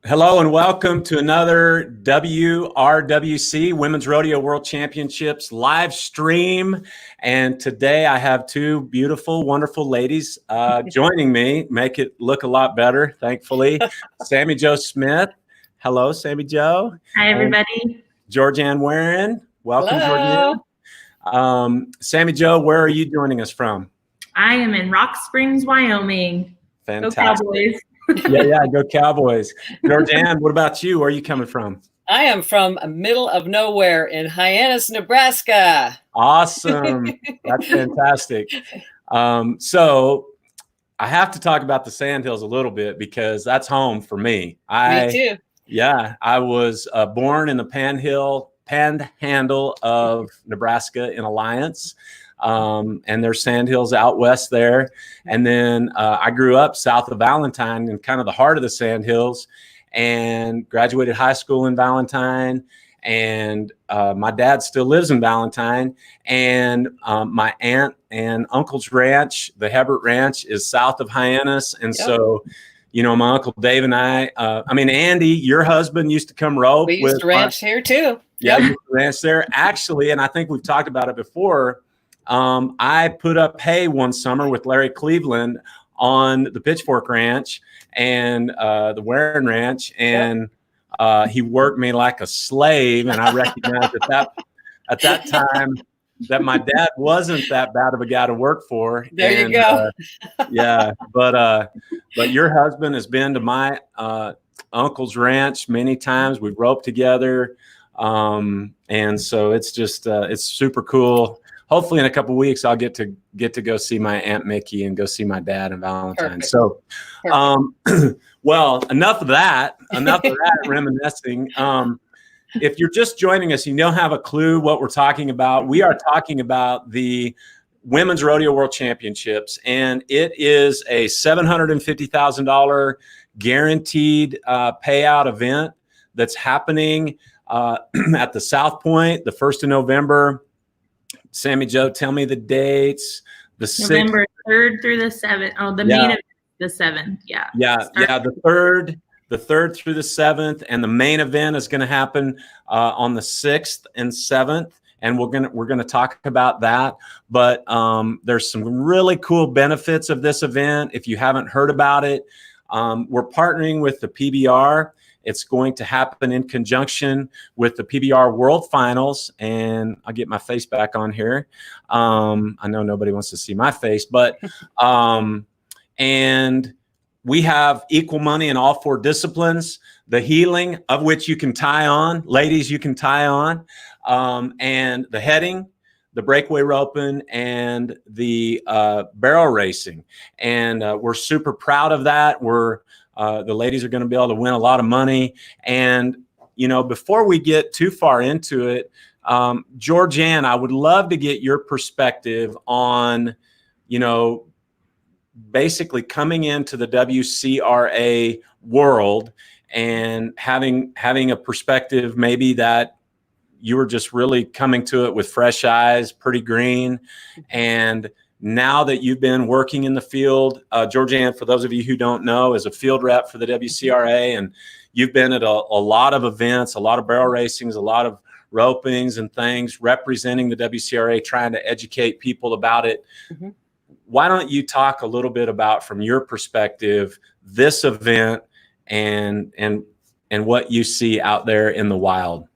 Hello and welcome to another WRWC Women's Rodeo World Championships live stream. And today I have two beautiful, wonderful ladies joining me, make it look a lot better, thankfully. Sammy Jo Smith. Hello, Sammy Jo. Hi, everybody. Georgianne Warren. Welcome, Hello. Georgianne. Sammy Jo, where are you joining us from? I am in Rock Springs, Wyoming. Fantastic. Go Cowboys. Yeah, go Cowboys. Georgianne, what about you? Where are you coming from? I am from middle of nowhere in Hyannis, Nebraska. Awesome. That's fantastic. So I have to talk about the Sandhills a little bit because that's home for me. Me too. Yeah, I was born in the panhandle of Nebraska in Alliance. And there's Sandhills out west there. And then I grew up south of Valentine in kind of the heart of the Sandhills and graduated high school in Valentine. And my dad still lives in Valentine. And my aunt and uncle's ranch, the Hebert Ranch, is south of Hyannis. And so, you know, my Uncle Dave and Andy, your husband used to come rope. We used to ranch here too. Yeah, you used to ranch there. Actually, and I think we've talked about it before, I put up hay one summer with Larry Cleveland on the Pitchfork Ranch and the Warren Ranch, and he worked me like a slave. And I recognized at that time that my dad wasn't that bad of a guy to work for. There you go. Yeah, but your husband has been to my uncle's ranch many times. We've roped together, and so it's just it's super cool. Hopefully in a couple of weeks, I'll get to go see my Aunt Mickey and go see my dad in Valentine. Perfect. So, well, enough of that reminiscing. If you're just joining us, you don't have a clue what we're talking about. We are talking about the Women's Rodeo World Championships, and it is a $750,000 guaranteed payout event that's happening at the South Point, the 1st of November. Sammy Jo, tell me the dates. November 3rd through the 7th. Oh, the main event, the 7th. Yeah. The 3rd through the 7th, and the main event is going to happen on the 6th and 7th, and we're gonna talk about that. But there's some really cool benefits of this event. If you haven't heard about it, we're partnering with the PBR. It's going to happen in conjunction with the PBR World Finals, and I'll get my face back on here. I know nobody wants to see my face, but and we have equal money in all 4 disciplines. The heeling, of which you can tie on, ladies, you can tie on, and the heading, the breakaway roping, and the barrel racing. And we're super proud of that. The ladies are going to be able to win a lot of money. And, you know, before we get too far into it, Georgianne, I would love to get your perspective on, you know, basically coming into the WCRA world and having a perspective maybe that you were just really coming to it with fresh eyes, pretty green. And now that you've been working in the field, Georgianne, for those of you who don't know, is a field rep for the WCRA, and you've been at a lot of events, a lot of barrel racings, a lot of ropings and things, representing the WCRA, trying to educate people about it. Mm-hmm. Why don't you talk a little bit about, from your perspective, this event and what you see out there in the wild?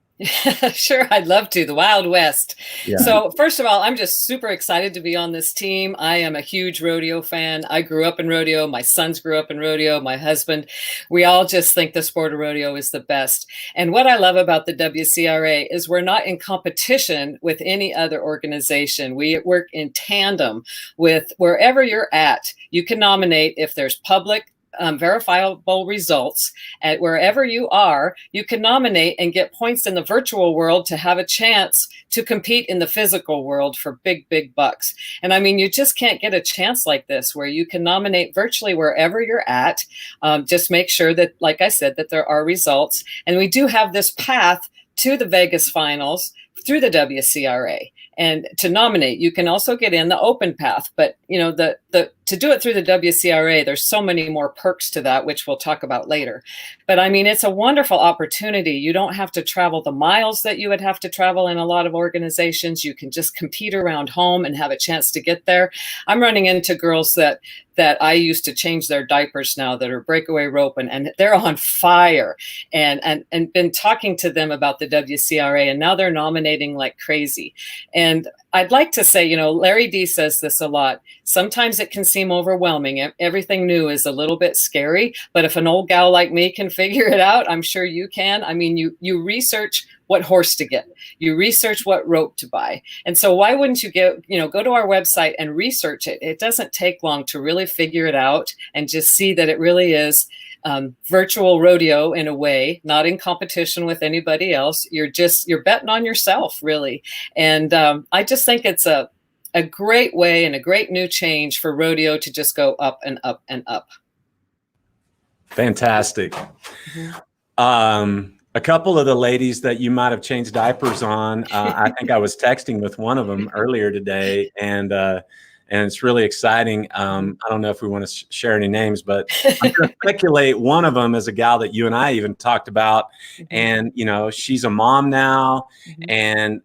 Sure, I'd love to. The Wild West. Yeah. So first of all, I'm just super excited to be on this team. I am a huge rodeo fan. I grew up in rodeo. My sons grew up in rodeo. My husband. We all just think the sport of rodeo is the best. And what I love about the WCRA is we're not in competition with any other organization. We work in tandem with wherever you're at. You can nominate if there's public verifiable results at wherever you are. You can nominate and get points in the virtual world to have a chance to compete in the physical world for big bucks. And I mean, you just can't get a chance like this where you can nominate virtually wherever you're at. Just make sure that, like I said, that there are results. And we do have this path to the Vegas finals through the WCRA. And to nominate, you can also get in the open path, but you know, to do it through the WCRA, there's so many more perks to that, which we'll talk about later. But I mean, it's a wonderful opportunity. You don't have to travel the miles that you would have to travel in a lot of organizations. You can just compete around home and have a chance to get there. I'm running into girls that I used to change their diapers now that are breakaway roping, and they're on fire, and been talking to them about the WCRA, and now they're nominating like crazy. And I'd like to say, you know, Larry D says this a lot. Sometimes it can seem overwhelming. Everything new is a little bit scary, but if an old gal like me can figure it out, I'm sure you can. I mean, you research what horse to get, you research what rope to buy. And so why wouldn't you go to our website and research it? It doesn't take long to really figure it out and just see that it really is virtual rodeo in a way, not in competition with anybody else. You're betting on yourself, really. And I just think it's a great way and a great new change for rodeo to just go up and up and up. Fantastic. A couple of the ladies that you might have changed diapers on, I think I was texting with one of them earlier today, and it's really exciting. I don't know if we want to share any names, but I'm going to speculate one of them is a gal that you and I even talked about. And, you know, she's a mom now, and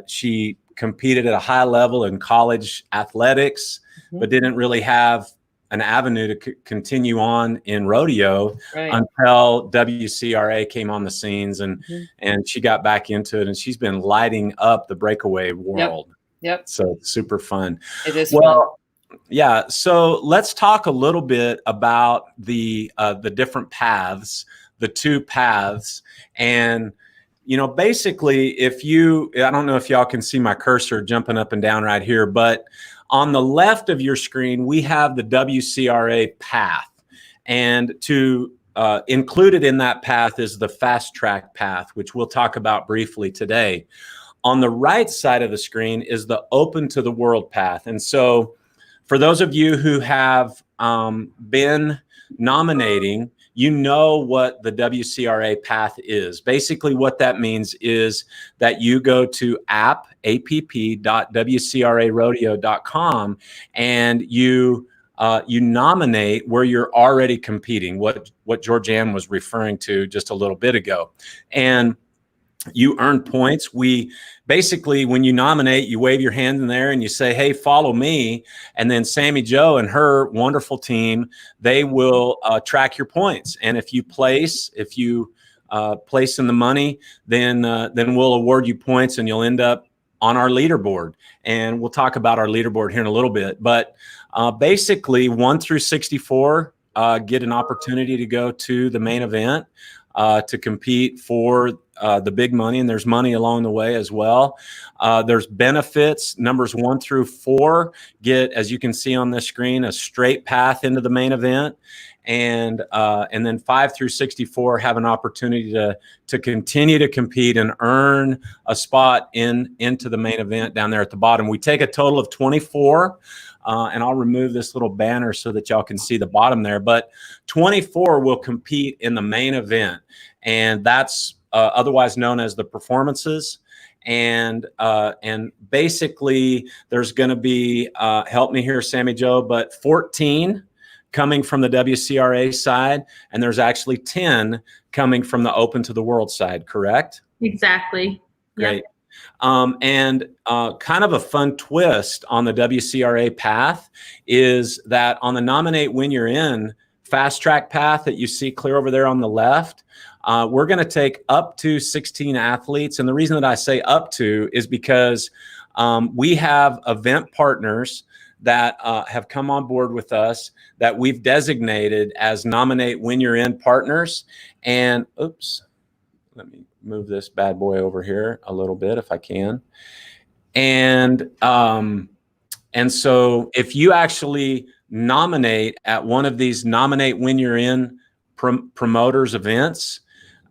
she competed at a high level in college athletics, but didn't really have an avenue to continue on in rodeo until WCRA came on the scenes, and she got back into it, and she's been lighting up the breakaway world. Yep. So super fun. It is fun. Yeah. So let's talk a little bit about the different paths, the two paths. And, you know, basically I don't know if y'all can see my cursor jumping up and down right here, but on the left of your screen, we have the WCRA path, and included in that path is the fast track path, which we'll talk about briefly today. On the right side of the screen is the open to the world path. And so for those of you who have been nominating, you know what the WCRA path is. Basically what that means is that you go to app.wcrarodeo.com and you nominate where you're already competing, what Georgianne was referring to just a little bit ago. And you earn points. Basically, when you nominate, you wave your hand in there and you say, hey, follow me. And then Sammy Jo and her wonderful team, they will track your points. And if you place in the money, then we'll award you points and you'll end up on our leaderboard. And we'll talk about our leaderboard here in a little bit. But basically, 1 through 64 get an opportunity to go to the main event to compete for the big money, and there's money along the way as well. There's benefits. Numbers 1 through 4 get, as you can see on this screen, a straight path into the main event, and then 5 through 64 have an opportunity to continue to compete and earn a spot into the main event down there at the bottom. We take a total of 24. And I'll remove this little banner so that y'all can see the bottom there. But 24 will compete in the main event, and that's otherwise known as the performances. And basically, there's going to be help me here, Sammy Jo, but 14 coming from the WCRA side, and there's actually 10 coming from the Open to the World side. Correct? Exactly. Great. Yep. And kind of a fun twist on the WCRA path is that on the nominate when you're in fast track path that you see clear over there on the left, we're going to take up to 16 athletes. And the reason that I say up to is because we have event partners that have come on board with us that we've designated as nominate when you're in partners. And oops, let me move this bad boy over here a little bit if I can. And so if you actually nominate at one of these nominate when you're in promoters events,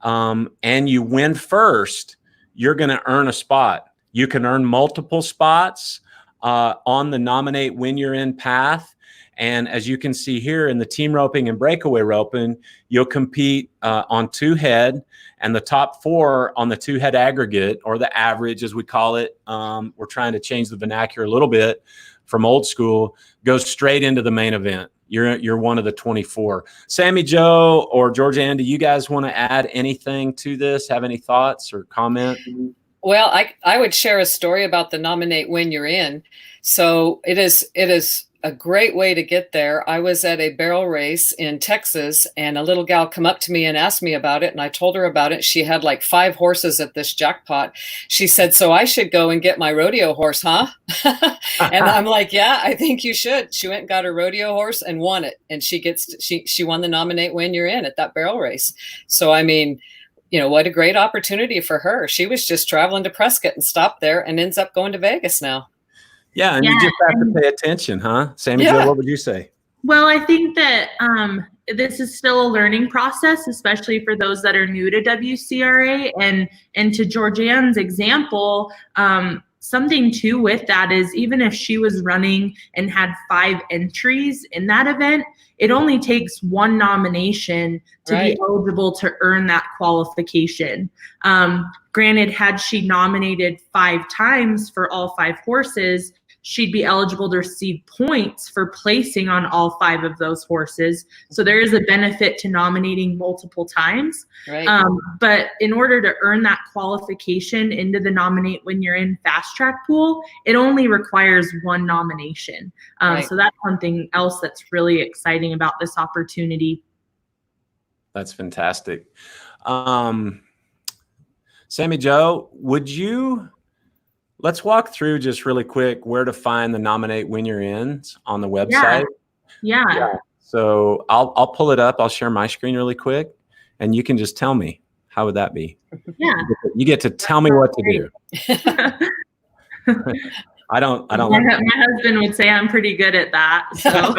and you win first, you're going to earn a spot. You can earn multiple spots on the nominate when you're in path. And as you can see here in the team roping and breakaway roping, you'll compete on 2 head, and the top 4 on the 2 head aggregate, or the average as we call it. We're trying to change the vernacular a little bit from old school, goes straight into the main event. You're one of the 24. Sammy Joe or George Ann, do you guys want to add anything to this? Have any thoughts or comment? Well, I would share a story about the nominate when you're in. So it is a great way to get there. I was at a barrel race in Texas, and a little gal come up to me and asked me about it, and I told her about it. She had like 5 horses at this jackpot. She said, "So I should go and get my rodeo horse, huh?" And I'm like, "Yeah, I think you should." She went and got her rodeo horse and won it, and she won the nominate when you're in at that barrel race. So I mean, you know, what a great opportunity for her. She was just traveling to Prescott and stopped there and ends up going to Vegas now. Yeah, and you just have to pay attention, huh? Sammy Joe, what would you say? Well, I think that this is still a learning process, especially for those that are new to WCRA. And to Georgianne's example, something too with that is, even if she was running and had 5 entries in that event, it only takes 1 nomination to be eligible to earn that qualification. Granted, had she nominated 5 times for all 5 horses, she'd be eligible to receive points for placing on all 5 of those horses. So there is a benefit to nominating multiple times. Right. But in order to earn that qualification into the nominate when you're in fast track pool, it only requires 1 nomination. So that's something else that's really exciting about this opportunity. That's fantastic. Sammy Joe, let's walk through just really quick where to find the nominate when you're in on the website. Yeah. So I'll pull it up. I'll share my screen really quick, and you can just tell me. How would that be? Yeah. You get to tell me what to do. I don't. My husband would say I'm pretty good at that. So.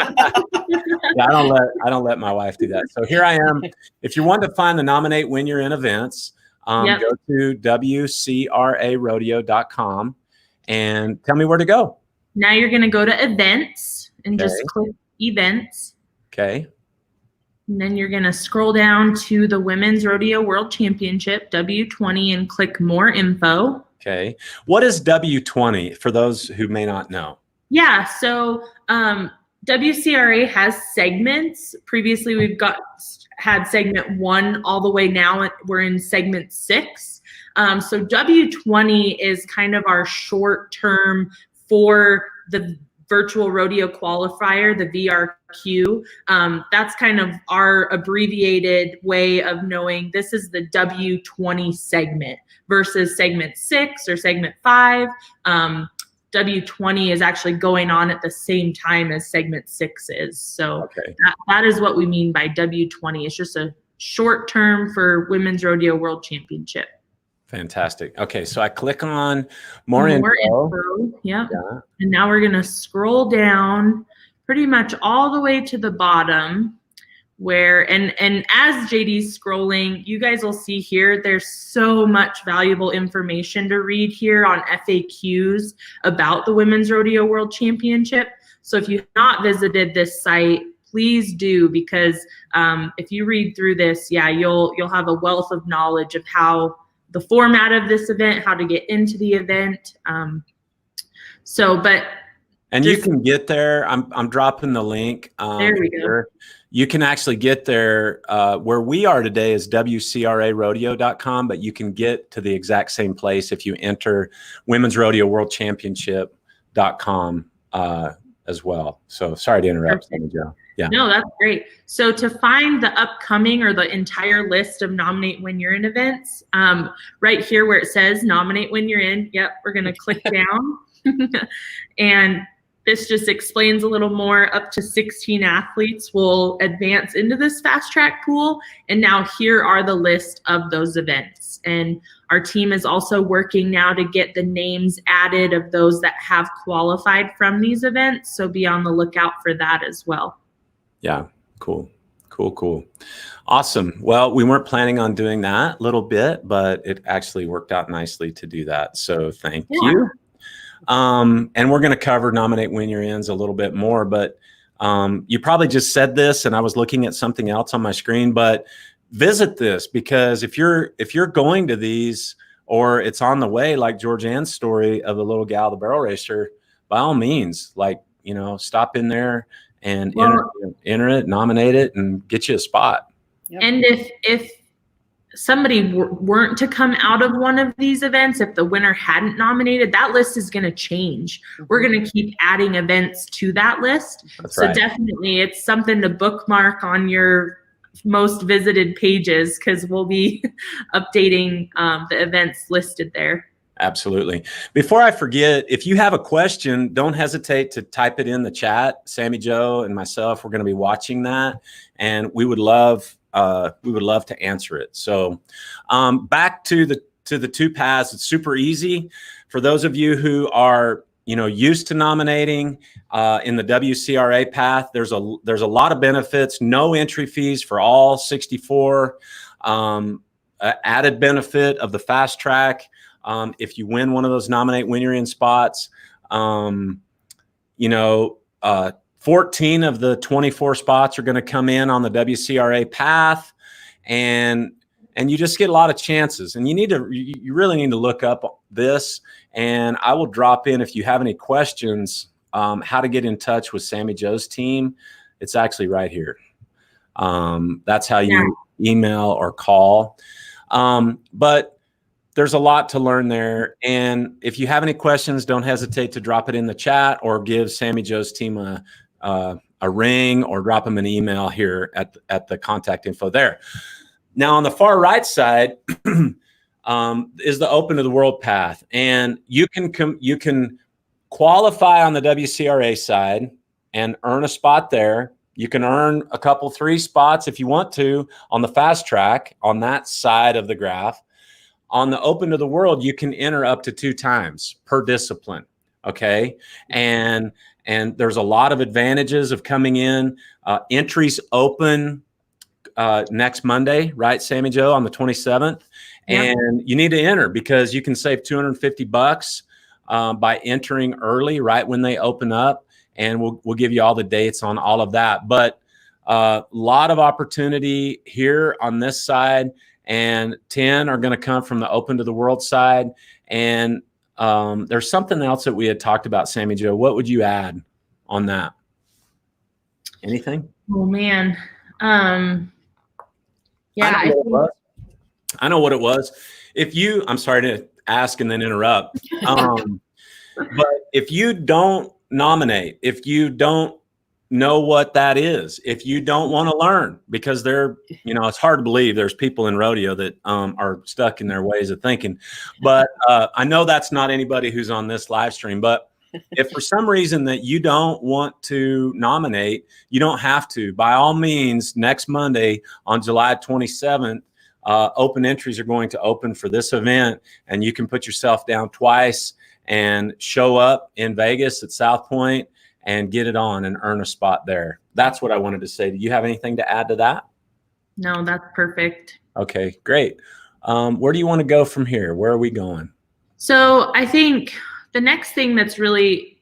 Yeah, I don't let my wife do that. So here I am. If you want to find the nominate when you're in events, go to WCRArodeo.com and tell me where to go. Now you're going to go to events and just click events. Okay. And then you're going to scroll down to the Women's Rodeo World Championship, W20, and click more info. Okay. What is W20 for those who may not know? Yeah. So WCRA has segments. Previously, we've had segment 1 all the way. Now we're in segment 6. So W20 is kind of our short term for the virtual rodeo qualifier, the VRQ. That's kind of our abbreviated way of knowing this is the W20 segment versus segment 6 or segment 5. W20 is actually going on at the same time as segment 6 is. So that is what we mean by W20. It's just a short term for Women's Rodeo World Championship. Fantastic. Okay, so I click on more info. Yeah. And now we're going to scroll down pretty much all the way to the bottom where, and as JD's scrolling, you guys will see here, there's so much valuable information to read here on FAQs about the Women's Rodeo World Championship. So if you've not visited this site, please do, because if you read through this, you'll have a wealth of knowledge of how the format of this event, how to get into the event. And you can get there. I'm dropping the link. There we go. You can actually get there. Where we are today is WCRArodeo.com, but you can get to the exact same place if you enter Women's Rodeo World Championship.com as well. So sorry to interrupt, Joe. Yeah. No, that's great. So to find the upcoming or the entire list of nominate when you're in events, right here where it says nominate when you're in, we're going to click down. And this just explains a little more. Up to 16 athletes will advance into this fast track pool. And now here are the list of those events. And our team is also working now to get the names added of those that have qualified from these events. So be on the lookout for that as well. Yeah, cool. Awesome. Well, we weren't planning on doing that little bit, but it actually worked out nicely to do that. So thank you. And we're going to cover nominate when you're ins a little bit more, but You probably just said this, and I was looking at something else on my screen, but visit this, because if you're going to these, or it's on the way, like George Ann's story of the little gal, the barrel racer, by all means, like, stop in there and enter it, nominate it, and get you a spot. Yep. And if somebody weren't to come out of one of these events, if the winner hadn't nominated, that list is going to change. We're going to keep adding events to that list. That's so right. Definitely it's something to bookmark on your most visited pages, because we'll be updating the events listed there. Absolutely. Before I forget, if you have a question, don't hesitate to type it in the chat. Sammy Joe and myself, we're going to be watching that, and we would love to answer it. So back to the two paths. It's super easy for those of you who are used to nominating in the WCRA path. There's a lot of benefits. No entry fees for all 64. Added benefit of the fast track. If you win one of those nominate when you're in spots, 14 of the 24 spots are going to come in on the WCRA path, and you just get a lot of chances. And you really need to look up this, and I will drop in, if you have any questions, how to get in touch with Sammy Joe's team. It's actually right here. That's how you email or call. But there's a lot to learn there. And if you have any questions, don't hesitate to drop it in the chat, or give Sammy Joe's team a ring, or drop them an email here at the contact info there. Now, on the far right side is the Open to the World path. And you can qualify on the WCRA side and earn a spot there. You can earn a couple, 3 spots if you want to on the fast track on that side of the graph. On the Open to the World, you can enter up to 2 times per discipline. Okay. And there's a lot of advantages of coming in. Entries open next Monday, right, Sammy Joe, on the 27th. Yeah. And you need to enter, because you can save $250 by entering early, right when they open up. And we'll give you all the dates on all of that. But a lot of opportunity here on this side. And 10 are going to come from the Open to the World side. And there's something else that we had talked about, Sammy Joe. What would you add on that? Anything? Oh, man. Yeah. I know what it was. I'm sorry to ask and then interrupt. But if you don't nominate, if you don't know what that is, if you don't want to learn, because it's hard to believe there's people in rodeo that are stuck in their ways of thinking. But I know that's not anybody who's on this live stream. But if for some reason that you don't want to nominate, you don't have to. By all means, next Monday on July 27th, open entries are going to open for this event, and you can put yourself down twice and show up in Vegas at South Point and get it on and earn a spot there. That's what I wanted to say. Do you have anything to add to that? No, that's perfect. Okay, great. Where do you want to go from here? Where are we going? So I think the next thing that's really,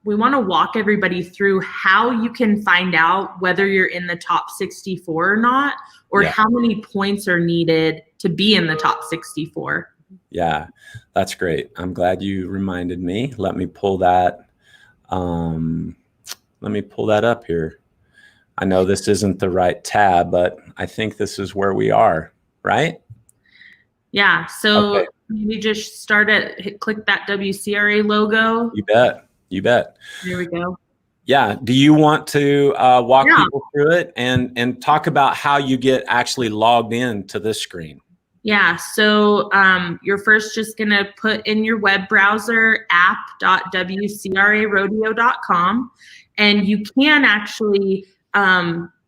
we want to walk everybody through how you can find out whether you're in the top 64 or not, or how many points are needed to be in the top 64. Yeah, that's great. I'm glad you reminded me. Let me pull that. Let me pull that up here. I know this isn't the right tab, but I think this is where we are, right? Yeah. So maybe just click that WCRA logo. You bet. You bet. There we go. Yeah. Do you want to walk people through it and talk about how you get actually logged in to this screen? Yeah, so you're first just going to put in your web browser app.wcrarodeo.com, and you can actually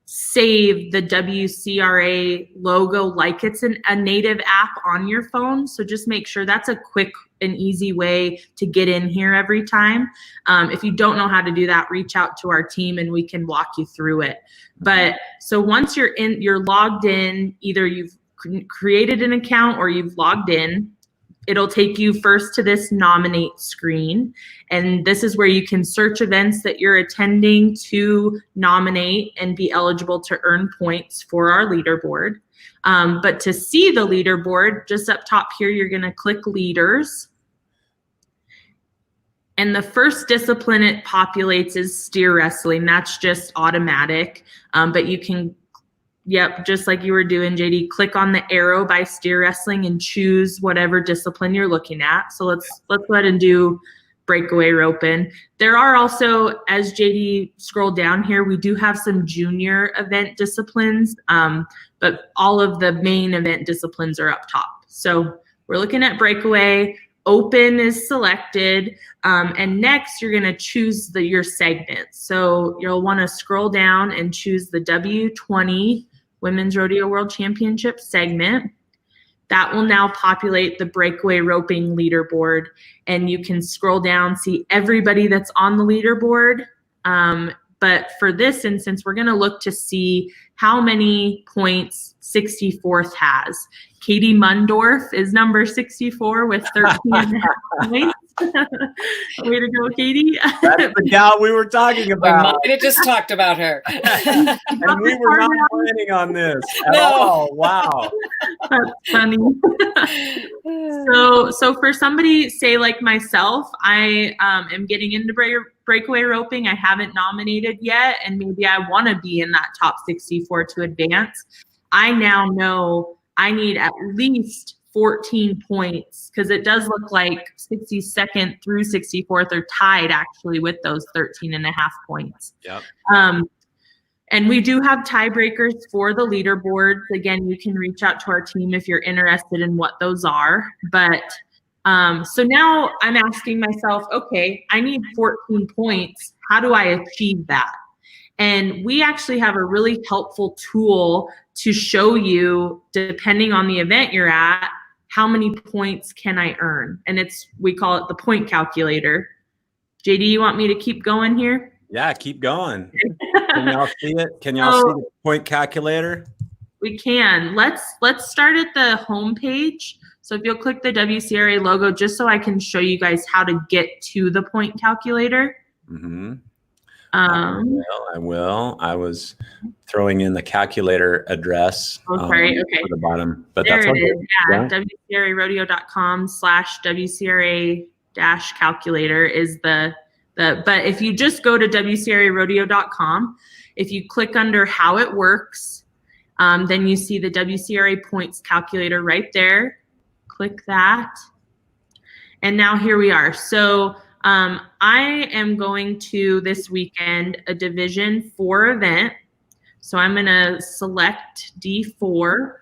save the WCRA logo like it's a native app on your phone. So just make sure that's a quick and easy way to get in here every time. If you don't know how to do that, reach out to our team and we can walk you through it. But so once you're logged in, either you've created an account or you've logged in. it'll take you first to this nominate screen. And this is where you can search events that you're attending to nominate and be eligible to earn points for our leaderboard. But to see the leaderboard, just up top here, you're going to click leaders. And the first discipline it populates is steer wrestling. That's just automatic. But you can, yep, just like you were doing, JD, click on the arrow by steer wrestling and choose whatever discipline you're looking at. So let's go ahead and do breakaway roping. There are also, as JD scrolled down here, we do have some junior event disciplines, but all of the main event disciplines are up top. So we're looking at breakaway. Open is selected, and next you're going to choose your segment. So you'll want to scroll down and choose the W20 Women's Rodeo World Championship segment. That will now populate the breakaway roping leaderboard, and you can scroll down, see everybody that's on the leaderboard. But for this instance, we're going to look to see how many points 64th has. Katie Mundorf is number 64 with 13.5 points. Way to go, Katie. That's the gal we were talking about. We might have just talked about her. And we were not planning on this at No. all. Wow. That's funny. So for somebody, say like myself, I am getting into breakaway roping. I haven't nominated yet, and maybe I want to be in that top 64 to advance. I now know I need at least 14 points, because it does look like 62nd through 64th are tied actually with those 13.5 points. Yep. And we do have tiebreakers for the leaderboards. Again, you can reach out to our team if you're interested in what those are. But so now I'm asking myself, okay, I need 14 points. How do I achieve that? And we actually have a really helpful tool to show you, depending on the event you're at, how many points can I earn? And we call it the point calculator. JD, you want me to keep going here? Yeah, keep going. Can y'all see it? Can y'all see the point calculator? We can. Let's start at the home page. So if you'll click the WCRA logo, just so I can show you guys how to get to the point calculator. Mm-hmm. I will. I was throwing in the calculator address. Okay. At the bottom, but there that's it okay. is. Yeah, WCRArodeo.com/WCRA-calculator is the. But if you just go to WCRArodeo.com, if you click under how it works, then you see the WCRA points calculator right there. Click that, and now here we are. So. I am going to this weekend a Division 4 event. So I'm going to select D4.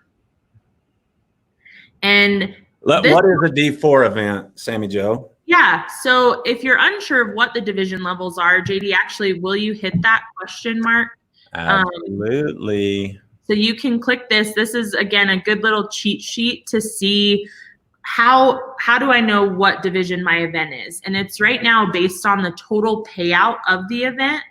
And what is a D4 event, Sammy Joe? Yeah. So if you're unsure of what the division levels are, JD, actually, will you hit that question mark? Absolutely. So you can click this. This is, again, a good little cheat sheet to see how do I know what division my event is? And it's right now based on the total payout of the event.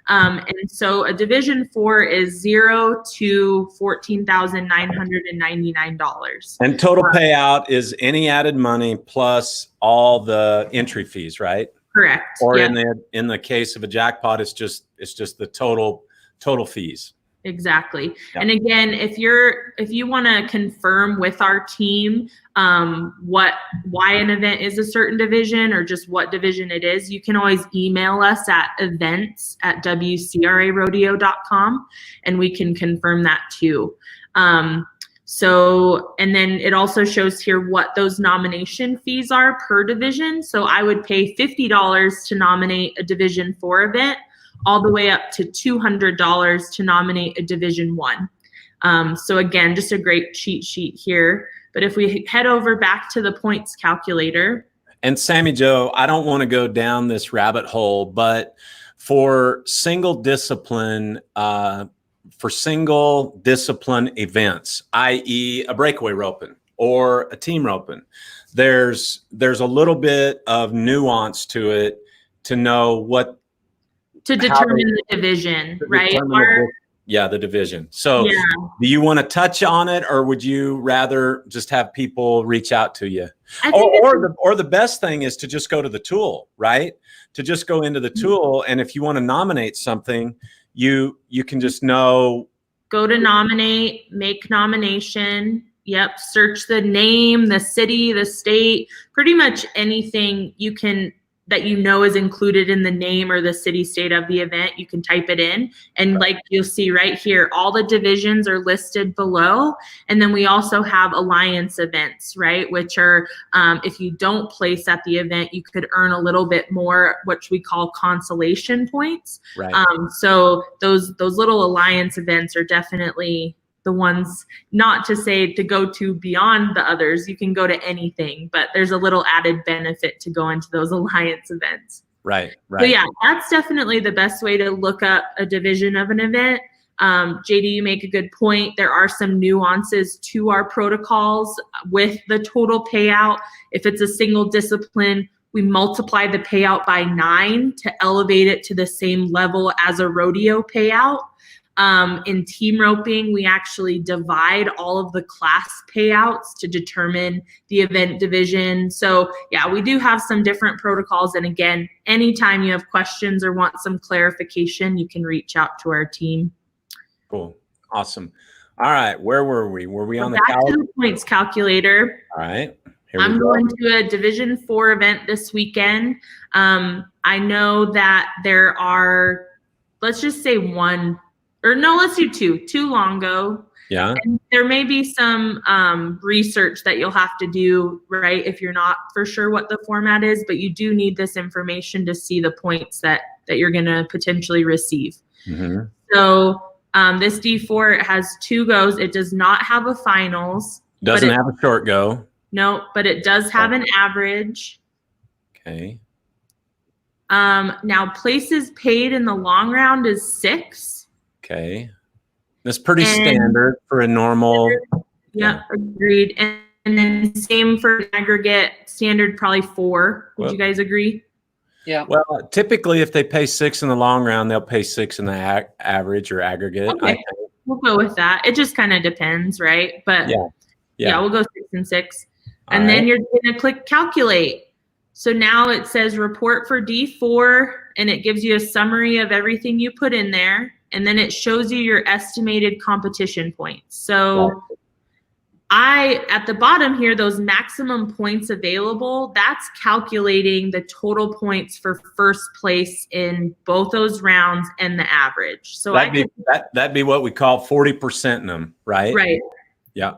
And so a Division 4 is $0 to $14,999. And total payout is any added money plus all the entry fees, right? Correct. Or yep. in the case of a jackpot, it's just the total fees. Exactly. Yep. Yep. And again, if you want to confirm with our team why an event is a certain division or just what division it is, you can always email us at events@wcrarodeo.com and we can confirm that too. So, and then it also shows here what those nomination fees are per division. So I would pay $50 to nominate a Division 4 event, all the way up to $200 to nominate a Division 1. So again, just a great cheat sheet here. But if we head over back to the points calculator. And Sammy Joe, I don't want to go down this rabbit hole, but for single discipline events, i.e. a breakaway roping or a team roping, there's a little bit of nuance to it to know what, to determine the division, right? Yeah, the division. So Yeah. do you want to touch on it, or would you rather just have people reach out to you? I think Or the best thing is to just go to the tool, right? To just go into the tool, and if you want to nominate something, you can just know. go to nominate, make nomination. Yep. Search the name, the city, the state, pretty much anything you can that you know is included in the name or the city state of the event. You can type it in, and like you'll see right here, all the divisions are listed below. And then we also have alliance events, right? Which are, if you don't place at the event, you could earn a little bit more, which we call consolation points. Right. So those little alliance events are definitely the ones, not to say to go to beyond the others. You can go to anything, but there's a little added benefit to going to those alliance events. Right. So yeah, that's definitely the best way to look up a division of an event. JD, you make a good point. There are some nuances to our protocols with the total payout. If it's a single discipline, we multiply the payout by 9 to elevate it to the same level as a rodeo payout. In team roping, we actually divide all of the class payouts to determine the event division. So yeah, we do have some different protocols. And again, anytime you have questions or want some clarification, you can reach out to our team. Cool. Awesome. All right. Where were we? Were we on the back to the points calculator? All right. I'm going to a Division 4 event this weekend. I know that there are, let's just say let's do two Longo. Yeah. And there may be some research that you'll have to do, right, if you're not for sure what the format is, but you do need this information to see the points that you're going to potentially receive. Mm-hmm. So this D4, it has 2 goes. It does not have a finals. Doesn't have a short go. No, but it does have an average. Okay. Now places paid in the long round is 6. Okay. That's pretty standard for a normal. Yeah, agreed. And then same for aggregate, standard probably 4. Would you guys agree? Yeah. Well, typically if they pay 6 in the long round, they'll pay 6 in the average or aggregate. Okay. We'll go with that. It just kind of depends, right? But yeah, we'll go 6 and 6. And then you're going to click calculate. So now it says report for D4, and it gives you a summary of everything you put in there. And then it shows you your estimated competition points. So at the bottom here, those maximum points available, that's calculating the total points for first place in both those rounds and the average. So that'd be what we call 40% in them, right? Right. Yeah.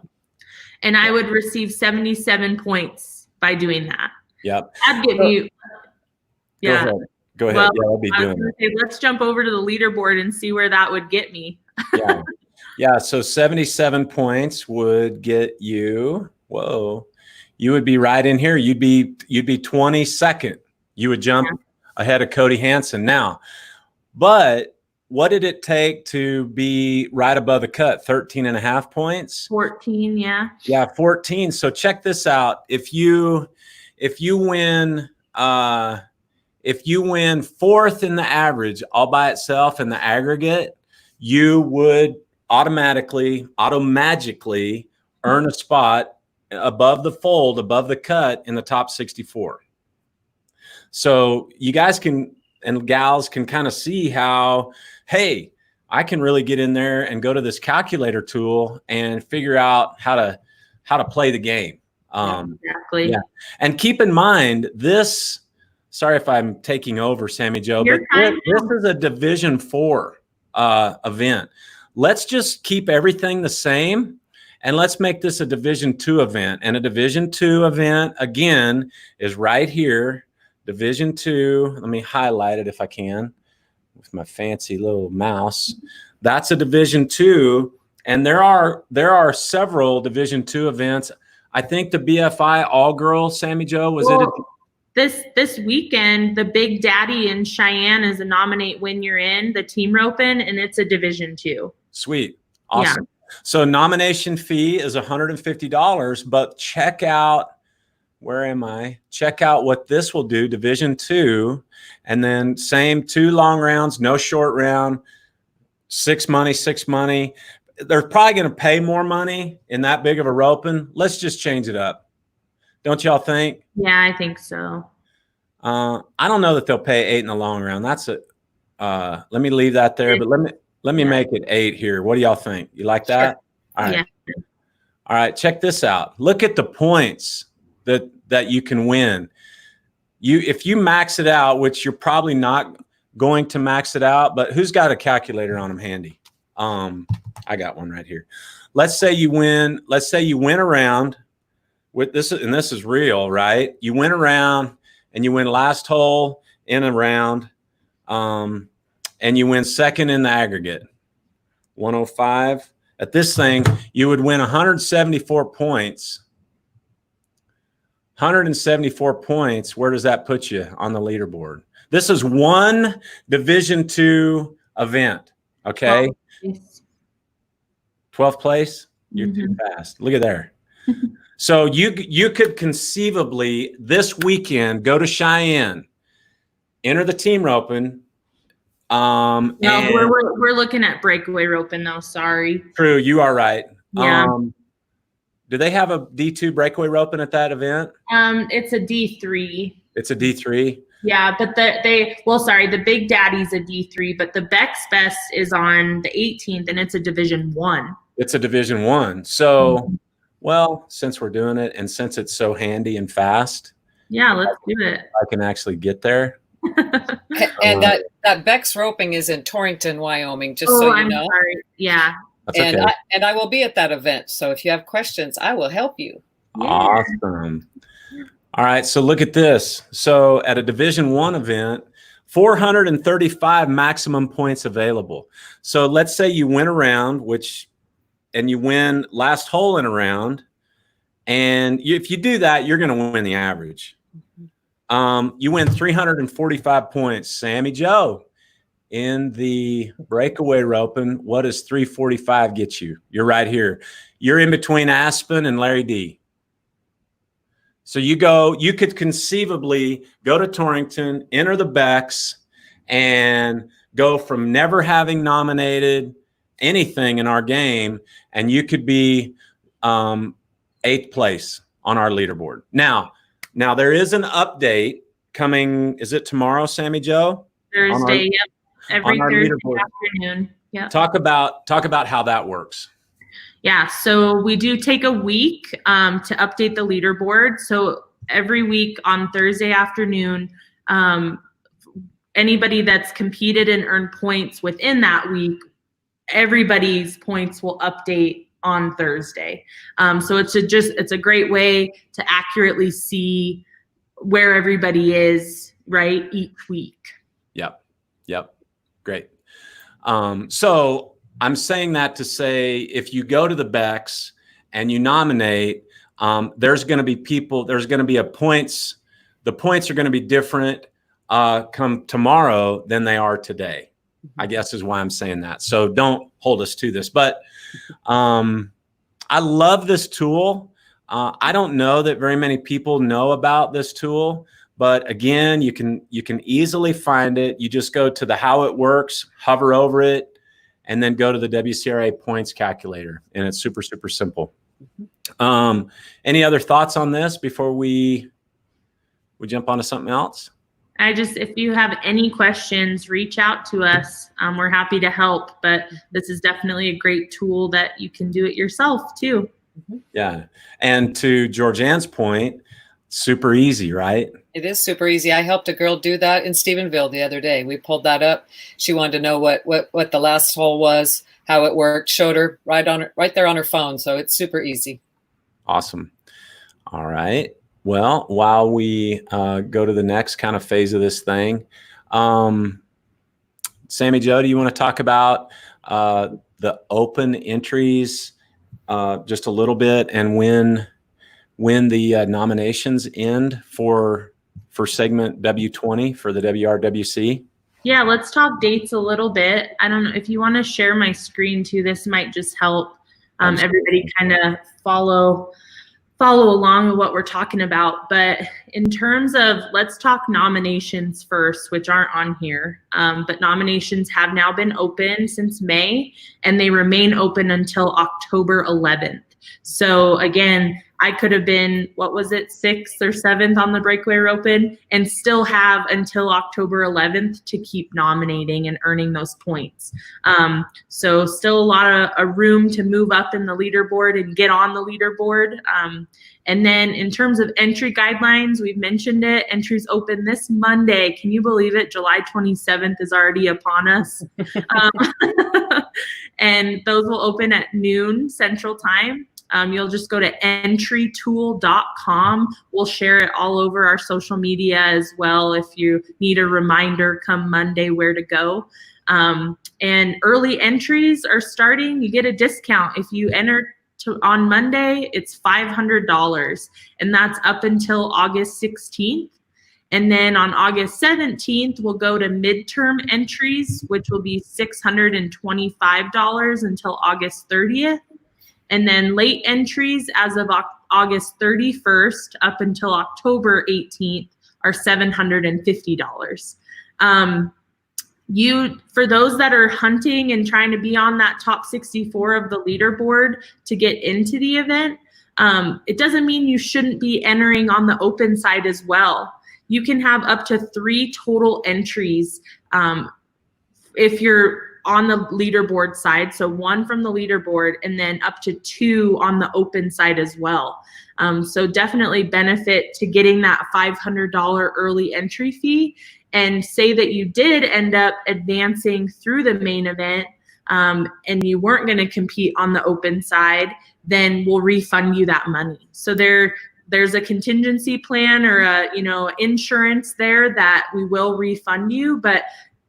And I would receive 77 points by doing that. Yep. That'd give you. Yeah. Go ahead. Well, I'll be doing it. Let's jump over to the leaderboard and see where that would get me. Yeah. So 77 points would get you. Whoa. You would be right in here. You'd be 22nd. You would jump ahead of Cody Hansen now. But what did it take to be right above the cut? 13.5 points. 14. Yeah. Yeah. 14. So check this out. If you win 4th in the average all by itself in the aggregate, you would automatically earn a spot above the fold, above the cut in the top 64. So you guys and gals can kind of see how, hey, I can really get in there and go to this calculator tool and figure out how to play the game. Exactly. Yeah. And keep in mind this. Sorry if I'm taking over, Sammy Joe, but this is a Division 4 event. Let's just keep everything the same, and let's make this a Division 2 event. And a Division 2 event, again, is right here, Division 2. Let me highlight it if I can with my fancy little mouse. That's a Division 2, and there are several Division 2 events. I think the BFI all-girl, Sammy Joe, was it? This weekend, the Big Daddy in Cheyenne is a nominate when you're in the team roping, and it's a Division 2. Sweet. Awesome. Yeah. So nomination fee is $150, but check out, where am I? Check out what this will do, Division 2, and then same 2 long rounds, no short round. 6 money, 6 money. They're probably going to pay more money in that big of a roping. Let's just change it up. Don't y'all think? Yeah, I think so. I don't know that they'll pay 8 in the long round. That's it. Let me leave that there, but let me make it 8 here. What do y'all think? You like that? All right. Yeah. All right, check this out. Look at the points that you can win. If you max it out, which you're probably not going to max it out, but who's got a calculator on them handy? I got one right here. Let's say you win around with this, and this is real, right? You win around and you win last hole in a round, and you win second in the aggregate, 105. At this thing, you would win 174 points. 174 points. Where does that put you on the leaderboard? This is one Division II event. Okay. 12th place. You're too fast. Look at there. So you could conceivably this weekend go to Cheyenne, enter the team roping. No, we're looking at breakaway roping though. Sorry. True, you are right. Yeah. Do they have a D2 breakaway roping at that event? It's a D3. It's a D3. Yeah, but the Big Daddy's a D3, but the Beck's Best is on the 18th, and it's a Division 1. It's a Division 1. So, well, since we're doing it, and since it's so handy and fast, yeah, let's do it. I can actually get there. And that Beck's roping is in Torrington, Wyoming, just so you know. Sorry. Yeah. That's okay. I will be at that event. So if you have questions, I will help you. Yeah. Awesome. All right. So look at this. So at a Division 1 event, 435 maximum points available. So let's say you win a round, and you win last hole in a round. And if you do that, you're going to win the average. You win 345 points. Sammy Joe, in the breakaway roping, what does 345 get you? You're right here. You're in between Aspen and Larry D. So you could conceivably go to Torrington, enter the Becks, and go from never having nominated anything in our game, and you could be 8th place on our leaderboard. Now there is an update coming. Is it tomorrow, Sammy Joe? Thursday, yep. Every Thursday afternoon. Yeah. Talk about how that works. Yeah, so we do take a week to update the leaderboard. So every week on Thursday afternoon, anybody that's competed and earned points within that week, everybody's points will update on Thursday. So it's a great way to accurately see where everybody is, right, each week. Yep. Great. So I'm saying that to say, if you go to the Becks and you nominate, there's going to be points. The points are going to be different come tomorrow than they are today, I guess is why I'm saying that. So don't hold us to this, but I love this tool. I don't know that very many people know about this tool, but again, you can easily find it. You just go to the how it works, hover over it, and then go to the WCRA points calculator, and it's super, super simple. Any other thoughts on this before we jump onto something else? If you have any questions, reach out to us. We're happy to help, but this is definitely a great tool that you can do it yourself too. Yeah. And to Georgianne's point, super easy, right? It is super easy. I helped a girl do that in Stephenville the other day. We pulled that up. She wanted to know what the last hole was, how it worked, showed her right there on her phone. So it's super easy. Awesome. All right. Well, while we go to the next kind of phase of this thing, Sammy Joe, do you want to talk about the open entries just a little bit, and when the nominations end for segment W20 for the WRWC? Yeah, let's talk dates a little bit. I don't know if you want to share my screen too. This might just help everybody kind of follow follow along with what we're talking about. But in terms of, let's talk nominations first, which aren't on here. But nominations have now been open since May, and they remain open until October 11th. So again, I could have been, what was it, 6th or 7th on the breakaway roping, and still have until October 11th to keep nominating and earning those points. So still a lot of room to move up in the leaderboard and get on the leaderboard. And then in terms of entry guidelines, we've mentioned it. Entries open this Monday. Can you believe it? July 27th is already upon us. And those will open at noon Central Time. You'll just go to entrytool.com. We'll share it all over our social media as well if you need a reminder come Monday where to go. And early entries are starting. You get a discount. If you enter on Monday, it's $500, and that's up until August 16th. And then on August 17th, we'll go to midterm entries, which will be $625 until August 30th. And then late entries as of August 31st up until October 18th are $750. For those that are hunting and trying to be on that top 64 of the leaderboard to get into the event, it doesn't mean you shouldn't be entering on the open side as well. You can have up to 3 total entries if you're on the leaderboard side. So 1 from the leaderboard and then up to 2 on the open side as well. So definitely benefit to getting that $500 early entry fee. And say that you did end up advancing through the main event and you weren't going to compete on the open side, then we'll refund you that money. So there's a contingency plan or a insurance there that we will refund you, but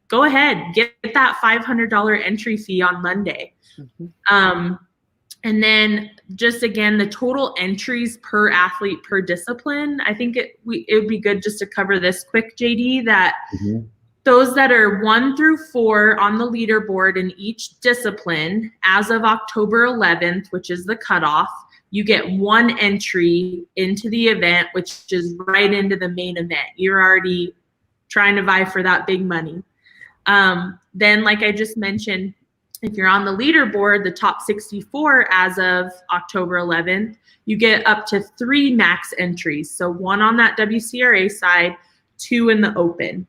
go ahead, get that $500 entry fee on Monday. Mm-hmm. And then just again, the total entries per athlete per discipline. I think it would be good just to cover this quick, JD, that those that are 1 through 4 on the leaderboard in each discipline as of October 11th, which is the cutoff, you get 1 entry into the event, which is right into the main event. You're already trying to vie for that big money. Then, like I just mentioned, if you're on the leaderboard, the top 64 as of October 11th, you get up to 3 max entries. So 1 on that WCRA side, 2 in the open.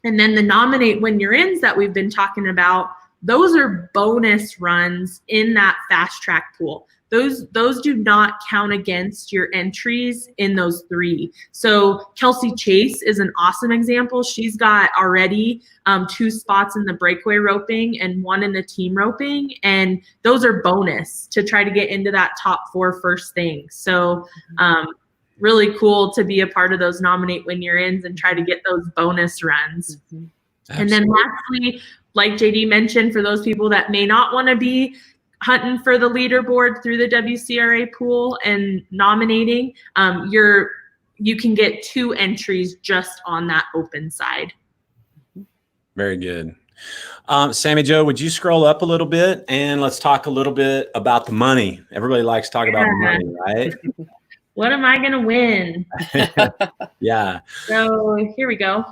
And then the nominate when you're ins that we've been talking about, those are bonus runs in that fast track pool. Those do not count against your entries in those 3. So Kelsey Chase is an awesome example. She's got already 2 spots in the breakaway roping and 1 in the team roping. And those are bonus to try to get into that top 4 first thing. So really cool to be a part of those nominate when you're ins and try to get those bonus runs. Mm-hmm. And then lastly, like JD mentioned, for those people that may not want to be hunting for the leaderboard through the WCRA pool and nominating, you can get 2 entries just on that open side. Very good. Sammy Jo, would you scroll up a little bit and let's talk a little bit about the money. Everybody likes to talk about the money, right? What am I going to win? Yeah. So here we go.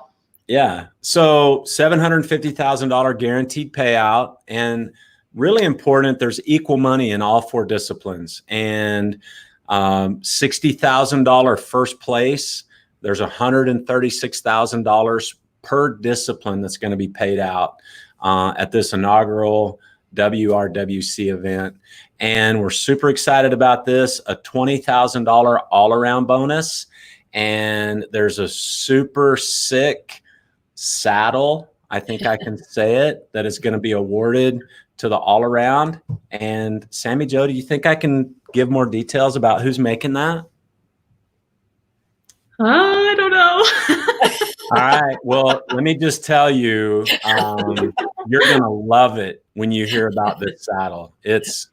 Yeah. So $750,000 guaranteed payout, and really important, there's equal money in all 4 disciplines, and $60,000 first place. There's $136,000 per discipline that's going to be paid out at this inaugural WRWC event. And we're super excited about this, a $20,000 all-around bonus. And there's a super sick saddle, I think I can say it, that is going to be awarded to the all-around. And Sammy Jo, do you think I can give more details about who's making that? I don't know. All right. Well, let me just tell you, you're going to love it when you hear about this saddle. It's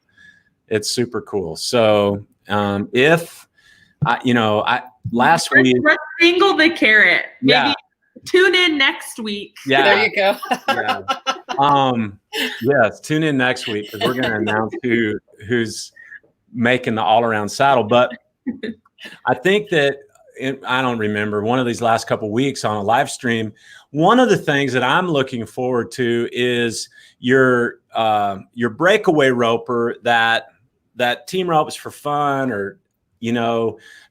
super cool. So if, last week. Let's single the carrot. Maybe yeah. Tune in next week. Yeah. There you go. Yeah. Yes, tune in next week because we're going to announce who's making the all-around saddle. But I think that I don't remember one of these last couple of weeks on a live stream. One of the things that I'm looking forward to is your breakaway roper that team ropes for fun, or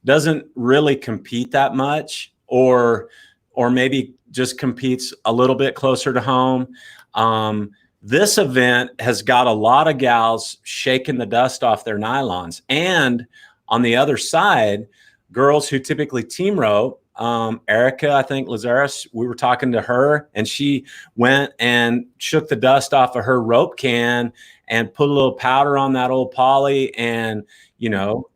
doesn't really compete that much, or maybe just competes a little bit closer to home. This event has got a lot of gals shaking the dust off their nylons, and on the other side, girls who typically team rope, Erica, I think Lazarus, we were talking to her, and she went and shook the dust off of her rope can and put a little powder on that old poly. And,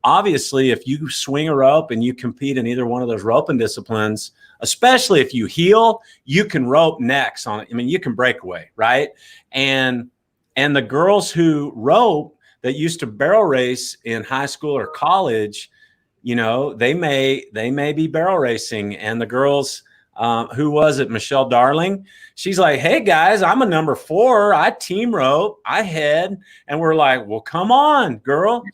obviously if you swing a rope and you compete in either one of those roping disciplines, especially if you heel, you can rope next on it. I mean, you can break away, right? And the girls who rope that used to barrel race in high school or college, they may be barrel racing. And the girls, who was it? Michelle Darling. She's like, hey guys, I'm a number 4. I team rope, I head. And we're like, well, come on, girl.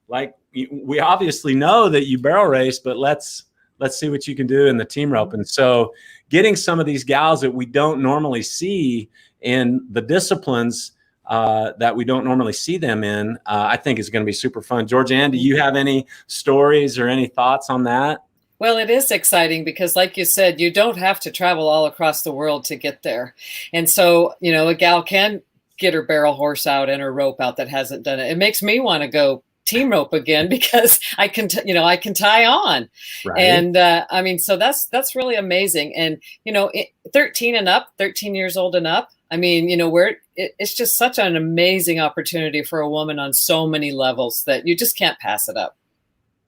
Like we obviously know that you barrel race, but let's see what you can do in the team rope. And so getting some of these gals that we don't normally see in the disciplines that we don't normally see them in, I think is going to be super fun. Georgianne, do you have any stories or any thoughts on that? Well, it is exciting because, like you said, you don't have to travel all across the world to get there. And so, a gal can get her barrel horse out and her rope out that hasn't done it. It makes me want to go team rope again because I can tie on. Right. And so that's really amazing. And, 13 and up, 13 years old and up, it's just such an amazing opportunity for a woman on so many levels that you just can't pass it up.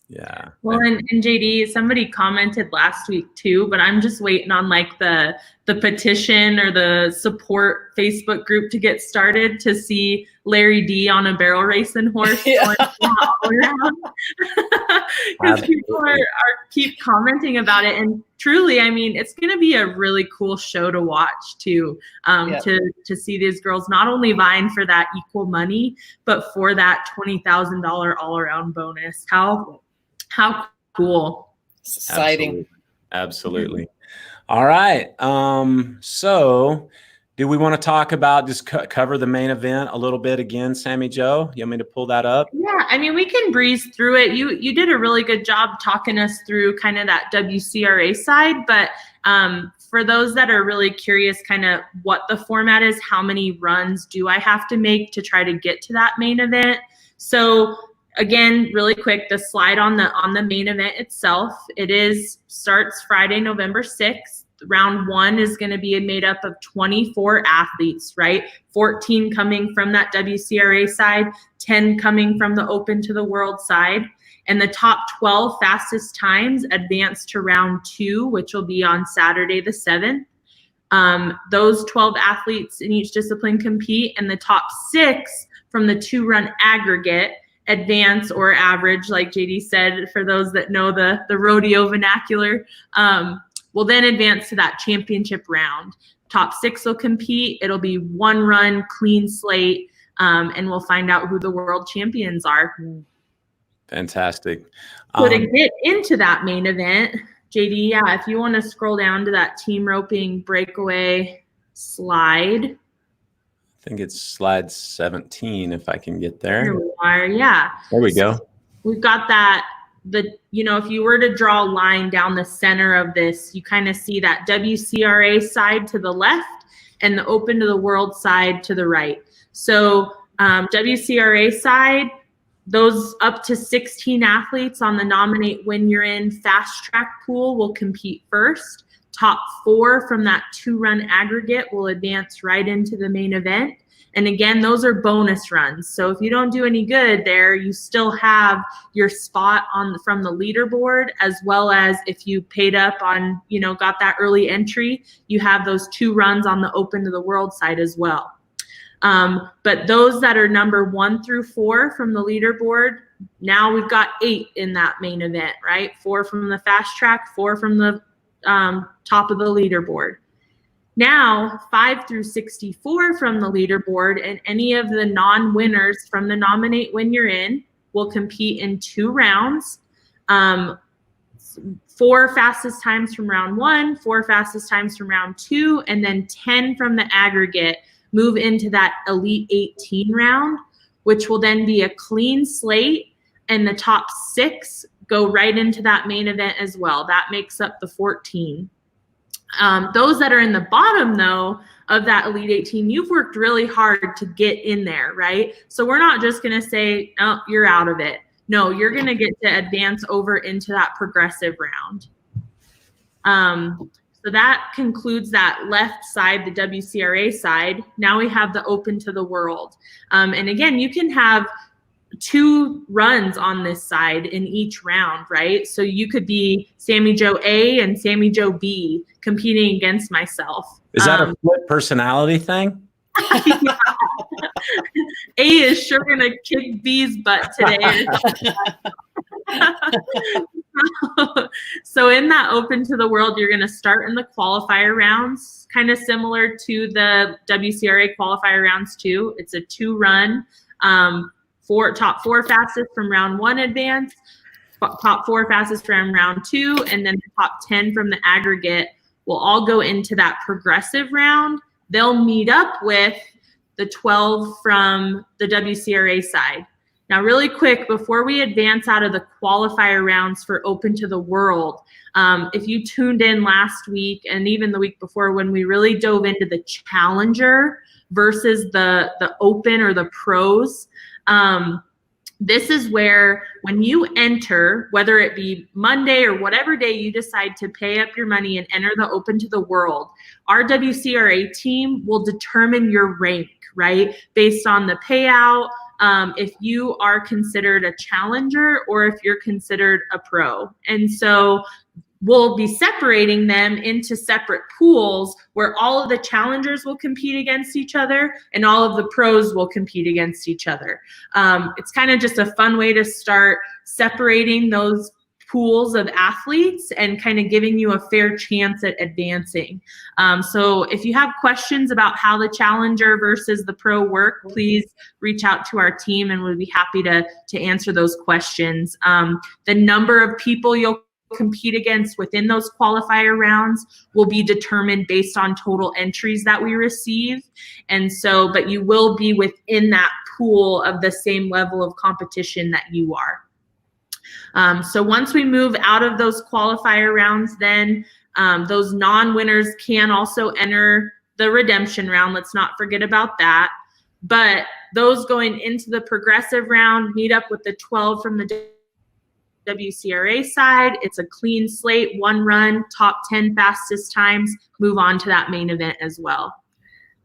Yeah. Well, and JD, somebody commented last week too, but I'm just waiting on like the petition or the support Facebook group to get started to see Larry D on a barrel racing horse. Yeah. Because people are keep commenting about it, and truly, it's going to be a really cool show to watch too. To see these girls not only vying for that equal money, but for that $20,000 all around bonus. How cool! Exciting. Absolutely. All right. So do we want to talk about just cover the main event a little bit again, Sammy Jo? You want me to pull that up? Yeah, we can breeze through it. You did a really good job talking us through kind of that WCRA side, but for those that are really curious kind of what the format is, how many runs do I have to make to try to get to that main event? So again, really quick, the slide on the main event itself, starts Friday, November 6th. Round 1 is going to be made up of 24 athletes, right? 14 coming from that WCRA side, 10 coming from the Open to the World side. And the top 12 fastest times advance to round 2, which will be on Saturday the 7th. Those 12 athletes in each discipline compete, and the top 6 from the 2-run aggregate advance or average, like JD said, for those that know the rodeo vernacular, will then advance to that championship round. Top 6 will compete. It'll be 1 run, clean slate, and we'll find out who the world champions are. Fantastic. So to get into that main event, JD, if you want to scroll down to that team roping breakaway slide. I think it's slide 17, if I can get there. Here we are, yeah. There we go. We've got that. If you were to draw a line down the center of this, you kind of see that WCRA side to the left and the Open to the World side to the right. So WCRA side, those up to 16 athletes on the nominate when you're in fast track pool will compete first. Top 4 from that 2-run aggregate will advance right into the main event. And again, those are bonus runs. So if you don't do any good there, you still have your spot from the leaderboard, as well as if you paid up on, got that early entry, you have those 2 runs on the Open to the World side as well. But those that are number 1 through 4 from the leaderboard, now we've got 8 in that main event, right? 4 from the fast track, 4 from the top of the leaderboard. Now, 5 through 64 from the leaderboard, and any of the non-winners from the nominate when you're in will compete in 2 rounds. 4 fastest times from round 1, 4 fastest times from round 2, and then 10 from the aggregate move into that Elite 18 round, which will then be a clean slate, and the top 6 go right into that main event as well. That makes up the 14. Those that are in the bottom, though, of that Elite 18, you've worked really hard to get in there, right? So we're not just going to say, oh, you're out of it. No, you're going to get to advance over into that progressive round. So that concludes that left side, the WCRA side. Now we have the Open to the World. And again, you can have 2 runs on this side in each round, right? So you could be Sammy Joe A and Sammy Joe B competing against myself. Is that a split personality thing? Yeah. A is sure going to kick B's butt today. So in that Open to the World, you're going to start in the qualifier rounds, kind of similar to the WCRA qualifier rounds too. It's a 2-run. Top 4 fastest from round 1 advance, top 4 fastest from round 2, and then the top 10 from the aggregate will all go into that progressive round. They'll meet up with the 12 from the WCRA side. Now, really quick, before we advance out of the qualifier rounds for Open to the World, if you tuned in last week and even the week before when we really dove into the Challenger versus the Open or the Pros, this is where when you enter, whether it be Monday or whatever day you decide to pay up your money and enter the Open to the World, our WCRA team will determine your rank, right? Based on the payout, if you are considered a challenger or if you're considered a pro. And so we'll be separating them into separate pools where all of the challengers will compete against each other and all of the pros will compete against each other. It's kind of just a fun way to start separating those pools of athletes and kind of giving you a fair chance at advancing. So if you have questions about how the challenger versus the pro work, please reach out to our team and we'll be happy to answer those questions. The number of people you'll compete against within those qualifier rounds will be determined based on total entries that we receive. And so, but you will be within that pool of the same level of competition that you are. So once we move out of those qualifier rounds, then those non-winners can also enter the redemption round. Let's not forget about that. But those going into the progressive round meet up with the 12 from the WCRA side. It's a clean slate, 1 run, top 10 fastest times, move on to that main event as well.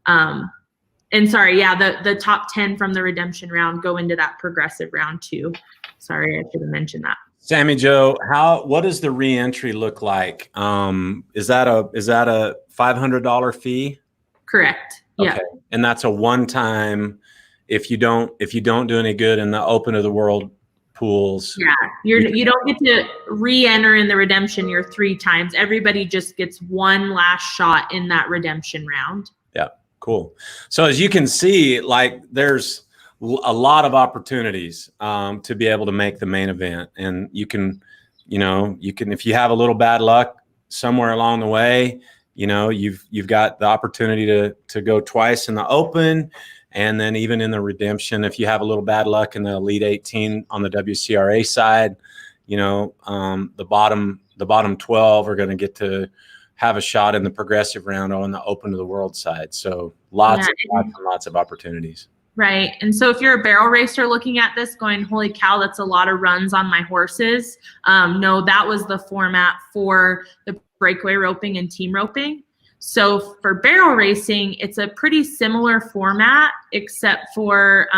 And sorry, yeah, the top 10 from the redemption round go into that progressive round too. Sorry, I should have mentioned that. Sammy Joe, what does the re-entry look like? Is that a $500 fee? Correct. Okay. Yeah. And that's a one-time. If you don't do any good in the Open of the World pools. Yeah, you don't get to re-enter in the redemption your 3 times. Everybody just gets 1 last shot in that redemption round. Yeah, cool. So as you can see, like there's a lot of opportunities to be able to make the main event, and you can if you have a little bad luck somewhere along the way, you've got the opportunity to go twice in the Open. And then even in the redemption, if you have a little bad luck in the Elite 18 on the WCRA side, the bottom 12 are going to get to have a shot in the progressive round on the Open to the World side. So lots of opportunities. Right. And so if you're a barrel racer looking at this going, holy cow, that's a lot of runs on my horses. No, that was the format for the breakaway roping and team roping. So for barrel racing, it's a pretty similar format, except for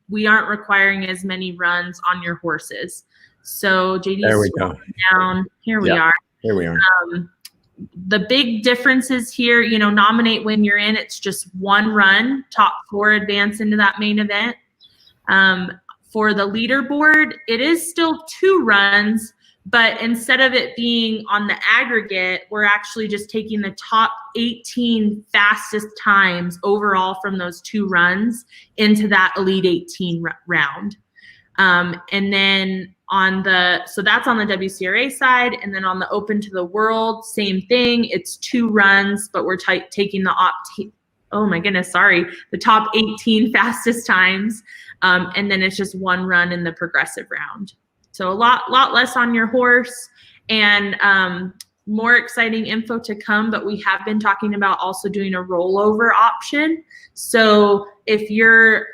we aren't requiring as many runs on your horses. So JD, there we go. Down. Here we are. Here we are. The big differences here, nominate when you're in. It's just 1 run. Top 4 advance into that main event. For the leaderboard, it is still 2 runs. But instead of it being on the aggregate, we're actually just taking the top 18 fastest times overall from those 2 runs into that Elite 18 round. And then so that's on the WCRA side. And then on the Open to the World, same thing. It's 2 runs, but we're taking the the top 18 fastest times. And then it's just 1 run in the progressive round. So a lot less on your horse, and more exciting info to come, but we have been talking about also doing a rollover option. So if you're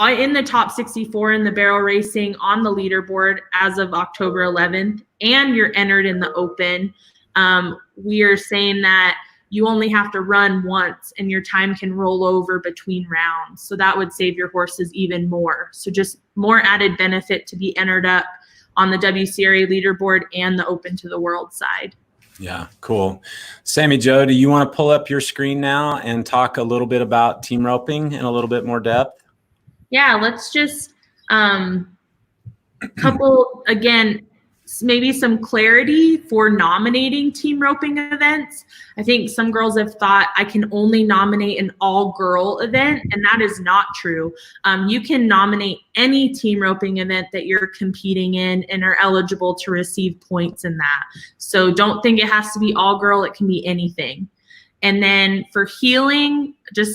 in the top 64 in the barrel racing on the leaderboard as of October 11th, and you're entered in the Open, we are saying that you only have to run once and your time can roll over between rounds. So that would save your horses even more. So just more added benefit to be entered up on the WCRA leaderboard and the Open to the World side. Yeah, cool. Sammy Jo, do you want to pull up your screen now and talk a little bit about team roping in a little bit more depth? Yeah, let's just couple, again, maybe some clarity for nominating team roping events. I think some girls have thought I can only nominate an all-girl event, and that is not true. You can nominate any team roping event that you're competing in and are eligible to receive points in that. So don't think it has to be all-girl. It can be anything. And then for healing,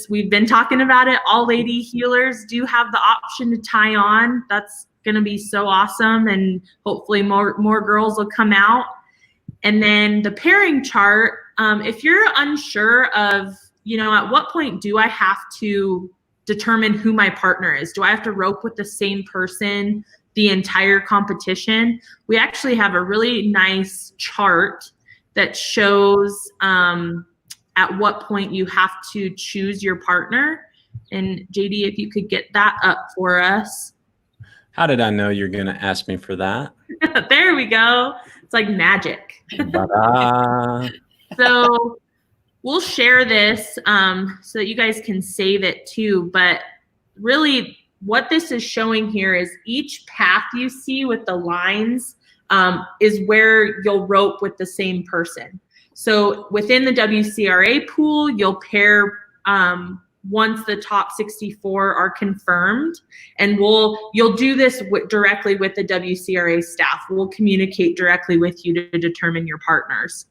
we've been talking about it. All lady healers do have the option to tie on. That's going to be so awesome. And hopefully more girls will come out. And then the pairing chart, if you're unsure of, at what point do I have to determine who my partner is? Do I have to rope with the same person the entire competition? We actually have a really nice chart that shows, at what point you have to choose your partner. And JD, if you could get that up for us. How did I know you're going to ask me for that? There we go. It's like magic. So we'll share this so that you guys can save it too. But really what this is showing here is each path you see with the lines is where you'll rope with the same person. So within the WCRA pool, you'll pair once the top 64 are confirmed, and you'll do this directly with the WCRA staff. We'll communicate directly with you to determine your partners.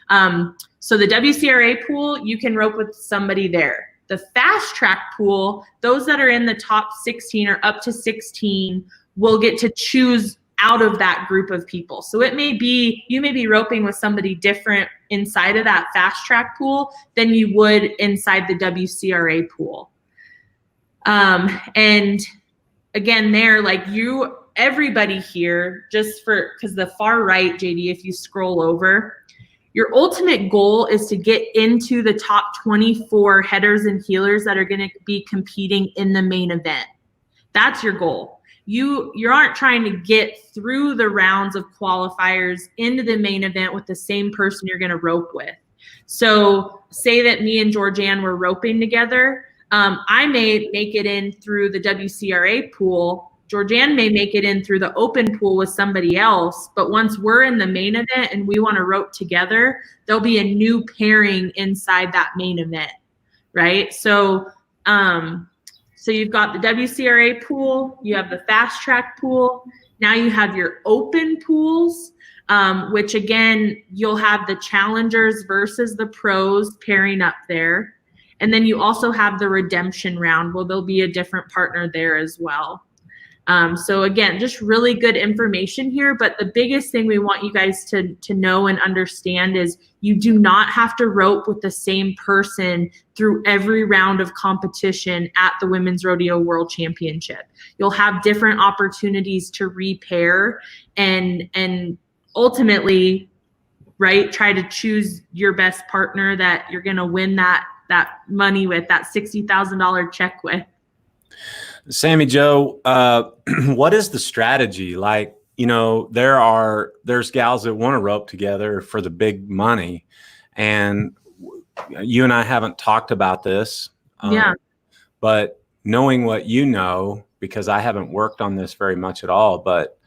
So the WCRA pool, you can rope with somebody there. The fast track pool, those that are in the top 16 or up to 16 will get to choose out of that group of people. So you may be roping with somebody different inside of that fast track pool than you would inside the WCRA pool. And again, everybody here, because the far right, JD, if you scroll over, your ultimate goal is to get into the top 24 headers and healers that are going to be competing in the main event. That's your goal. You aren't trying to get through the rounds of qualifiers into the main event with the same person you're going to rope with. So say that me and Georgianne were roping together. I may make it in through the WCRA pool. Georgianne may make it in through the Open pool with somebody else. But once we're in the main event and we want to rope together, there'll be a new pairing inside that main event, right? So you've got the WCRA pool, you have the fast track pool. Now you have your Open pools, which again, you'll have the challengers versus the pros pairing up there. And then you also have the redemption round. Well, there'll be a different partner there as well. So again, just really good information here. But the biggest thing we want you guys to know and understand is you do not have to rope with the same person through every round of competition at the Women's Rodeo World Championship. You'll have different opportunities to repair and ultimately, right, try to choose your best partner that you're going to win that money with, that $60,000 check with. Sammy Jo, what is the strategy? Like, there's gals that want to rope together for the big money, and you and I haven't talked about this. But knowing what you know, because I haven't worked on this very much at all, but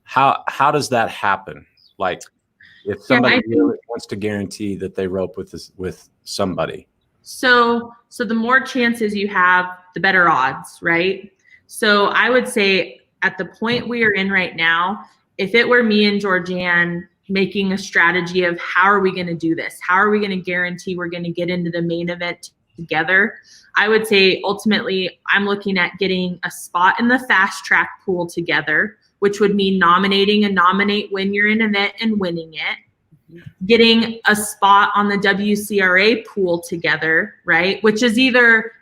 how does that happen? Like, if somebody really wants to guarantee that they rope with somebody. So the more chances you have, the better odds, right? So I would say at the point we are in right now, if it were me and Georgianne making a strategy of how are we going to do this? How are we going to guarantee we're going to get into the main event together? I would say ultimately I'm looking at getting a spot in the fast track pool together, which would mean nominating a nominate when you're in an event and winning it. Getting a spot on the WCRA pool together, right? Which is either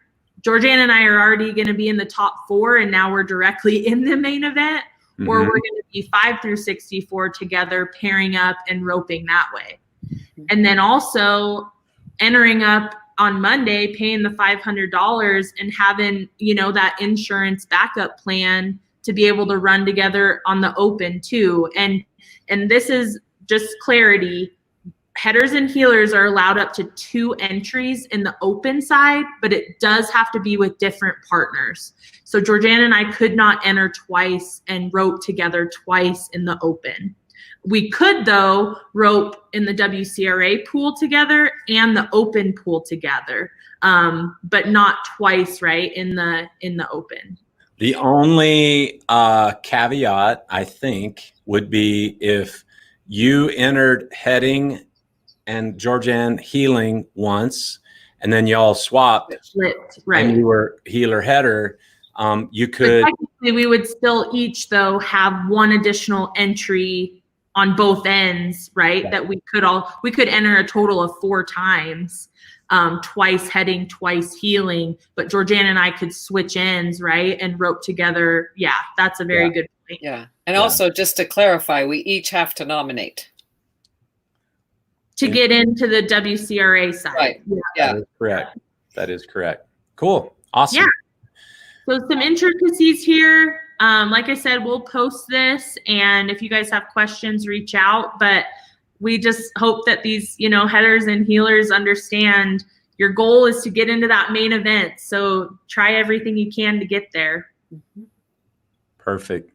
Georgianne and I are already going to be in the top 4 and now we're directly in the main event, or we're going to be 5 through 64 together, pairing up and roping that way. And then also entering up on Monday, paying the $500 and having, that insurance backup plan to be able to run together on the open too. And this is just clarity. Headers and healers are allowed up to 2 entries in the open side, but it does have to be with different partners. So Georgianne and I could not enter twice and rope together twice in the open. We could, though, rope in the WCRA pool together and the open pool together, but not twice, right, in the open. The only caveat, I think, would be if you entered heading and Georgianne healing once, and then y'all swapped, flipped, right? And you were healer header. You could. But technically, we would still each though have one additional entry on both ends, right? Yeah. That we could enter a total of 4 times, twice heading, twice healing. But Georgianne and I could switch ends, right, and rope together. Yeah, that's a very good point. Yeah, and also just to clarify, we each have to nominate to get into the WCRA side. Right. Yeah. That is correct. That is correct. Cool. Awesome. Yeah. So some intricacies here. Like I said, we'll post this, and if you guys have questions, reach out. But we just hope that these, headers and healers understand your goal is to get into that main event. So try everything you can to get there. Perfect.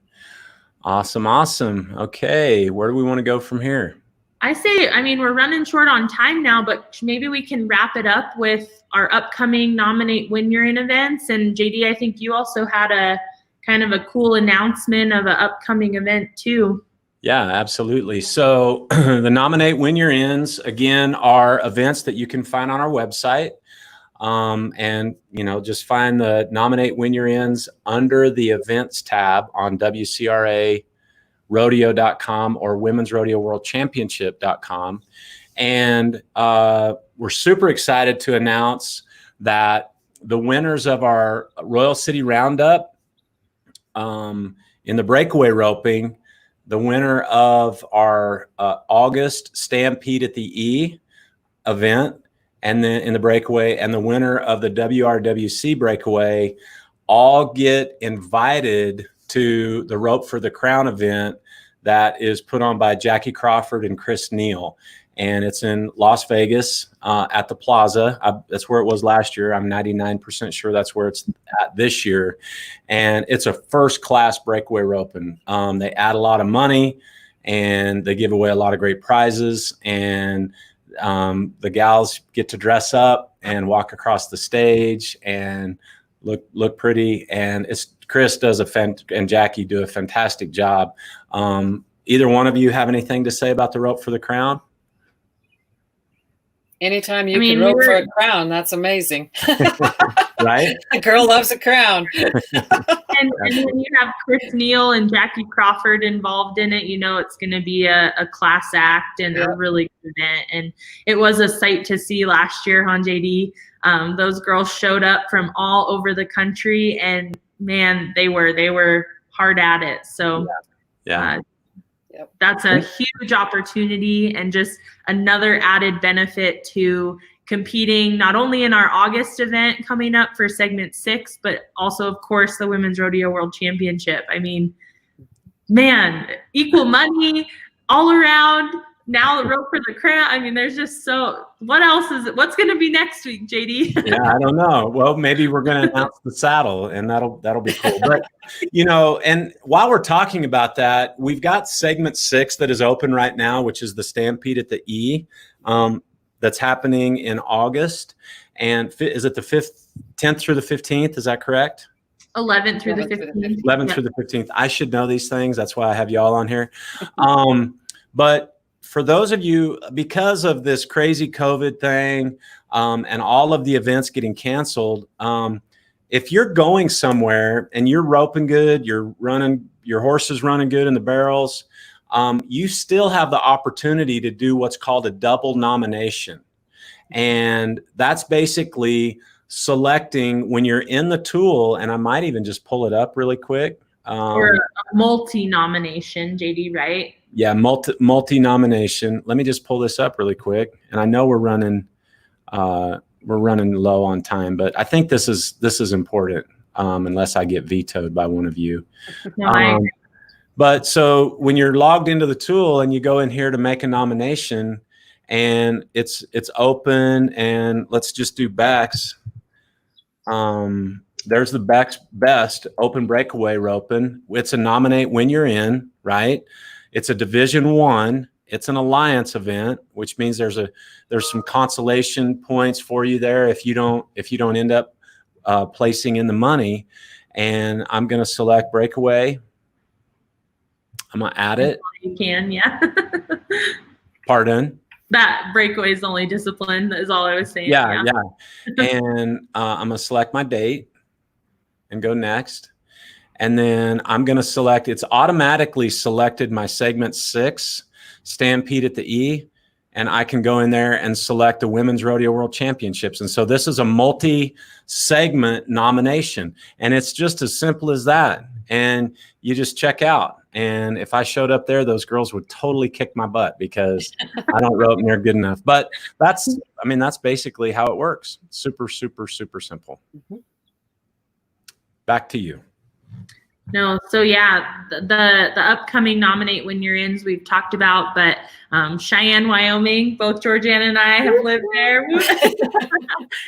Awesome. Okay. Where do we want to go from here? We're running short on time now, but maybe we can wrap it up with our upcoming nominate when you're in events. And JD, I think you also had a kind of a cool announcement of an upcoming event too. Yeah, absolutely. So the nominate when you're ins, again, are events that you can find on our website. And, just find the nominate when you're ins under the events tab on WCRA rodeo.com or women's rodeo world championship.com. And we're super excited to announce that the winners of our Royal City Roundup in the breakaway roping, the winner of our August Stampede at the E event, and then in the breakaway, and the winner of the WRWC breakaway all get invited to the Rope for the Crown event that is put on by Jackie Crawford and Chris Neal. And it's in Las Vegas at the Plaza. That's where it was last year. I'm 99% sure that's where it's at this year. And it's a first-class breakaway roping. They add a lot of money, and they give away a lot of great prizes. And the gals get to dress up and walk across the stage and look pretty. And Chris does and Jackie do a fantastic job. Either one of you have anything to say about the Rope for the Crown? Anytime you can rope for a crown, that's amazing. Right? A girl loves a crown. And when you have Chris Neal and Jackie Crawford involved in it, it's going to be a class act and a really good event. And it was a sight to see last year, JD. Those girls showed up from all over the country, and man, they were hard at it. So that's a huge opportunity and just another added benefit to competing not only in our August event coming up for segment 6, but also, of course, the Women's Rodeo World Championship. Equal money all around. Now the Rope for the Crown. There's just what else is it? What's going to be next week, JD? Yeah, I don't know. Well, maybe we're going to announce the saddle, and that'll be cool. But, and while we're talking about that, we've got segment 6 that is open right now, which is the Stampede at the E. That's happening in August. And is it the 10th through the 15th? Is that correct? 11th through the 15th. 11th through the 15th. I should know these things. That's why I have y'all on here. But for those of you, because of this crazy COVID thing and all of the events getting canceled, if you're going somewhere and you're roping good, you're running, your horse is running good in the barrels, you still have the opportunity to do what's called a double nomination. And that's basically selecting when you're in the tool, and I might even just pull it up really quick. Or a multi-nomination, JD, right? Yeah, multi-nomination. Let me just pull this up really quick. And I know we're running low on time, but I think this is important, unless I get vetoed by one of you. No, but so when you're logged into the tool and you go in here to make a nomination, and it's open, and let's just do Bex. There's the best open breakaway roping. It's a nominate when you're in, right? It's a Division I. It's an alliance event, which means there's some consolation points for you there if you don't end up placing in the money. And I'm going to select breakaway. I'm going to add it. You can, yeah. Pardon? That breakaway is the only discipline, is all I was saying. Yeah. And I'm going to select my date and go next. And then I'm going to select, it's automatically selected my segment 6, Stampede at the E. And I can go in there and select the Women's Rodeo World Championships. And so this is a multi-segment nomination. And it's just as simple as that. And you just check out. And if I showed up there, those girls would totally kick my butt because I don't rope near good enough. But that's basically how it works. Super, super, super simple. Mm-hmm. Back to you. No, so yeah, the upcoming nominate when you're ins we've talked about, but Cheyenne, Wyoming, both Georgiana and I have lived there,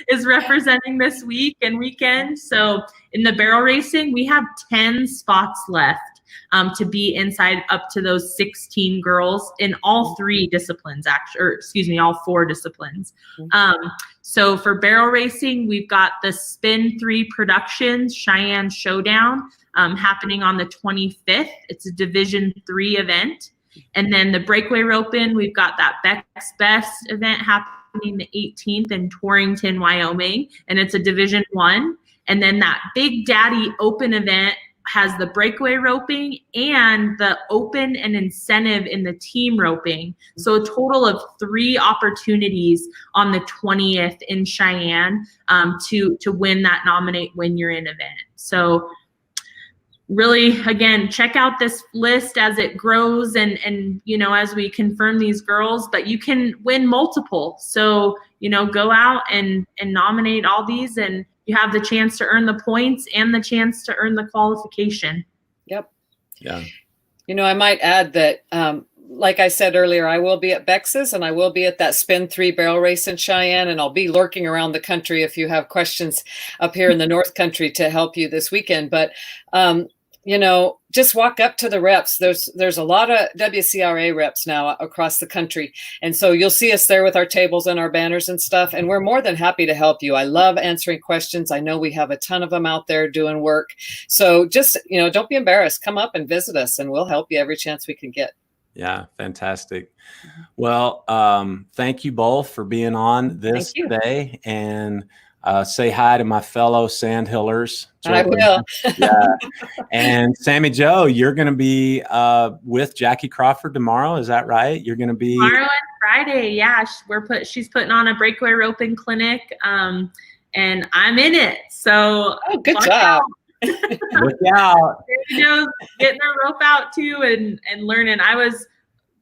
is representing this week and weekend. So in the barrel racing, we have 10 spots left to be inside up to those 16 girls in all 3 disciplines, all 4 disciplines. So for barrel racing, we've got the Spin 3 Productions Cheyenne Showdown happening on the 25th. It's a Division 3 event. And then the breakaway roping, we've got that Beck's Best event happening the 18th in Torrington, Wyoming, and it's a Division 1. And then that Big Daddy Open event has the breakaway roping and the open and incentive in the team roping. So a total of 3 opportunities on the 20th in Cheyenne to win that nominate when you're in event. So really, again, check out this list as it grows and as we confirm these girls, but you can win multiple. So, go out and nominate all these, and you have the chance to earn the points and the chance to earn the qualification. Yep. Yeah. I might add that, like I said earlier, I will be at Bex's and I will be at that Spin 3 barrel race in Cheyenne, and I'll be lurking around the country if you have questions up here in the North Country to help you this weekend. But, just walk up to the reps. There's a lot of WCRA reps now across the country. And so you'll see us there with our tables and our banners and stuff. And we're more than happy to help you. I love answering questions. I know we have a ton of them out there doing work. So just, don't be embarrassed. Come up and visit us and we'll help you every chance we can get. Yeah, fantastic. Well, thank you both for being on this today, and say hi to my fellow Sandhillers. I will. Yeah. And Sammy Jo, you're going to be with Jackie Crawford tomorrow. Is that right? You're going to be tomorrow and Friday. Yeah, she's putting on a breakaway roping clinic, and I'm in it. So good job. Look out. Getting her rope out too and learning. I was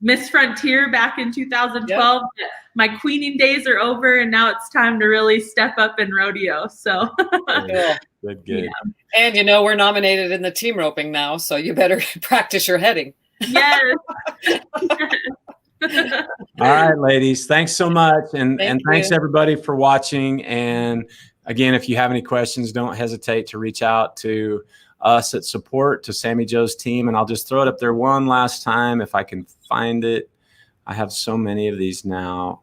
Miss Frontier back in 2012. Yep. My queening days are over, and now it's time to really step up in rodeo. So good. Yeah. And we're nominated in the team roping now, so you better practice your heading. Yes. All right, ladies. Thanks so much, and thanks everybody for watching. And again, if you have any questions, don't hesitate to reach out to us at support to Sammy Jo's team. And I'll just throw it up there one last time if I can find it. I have so many of these now.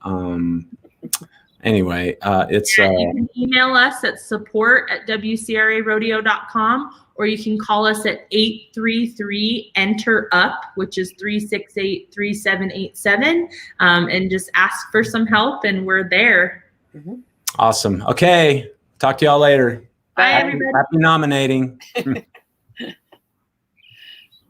anyway, it's You can email us at support@wcrarodeo.com, or you can call us at 833-ENTER-UP, which is 368-3787, and just ask for some help, and we're there. awesome. Okay, talk to y'all later. Bye, everybody. Happy nominating.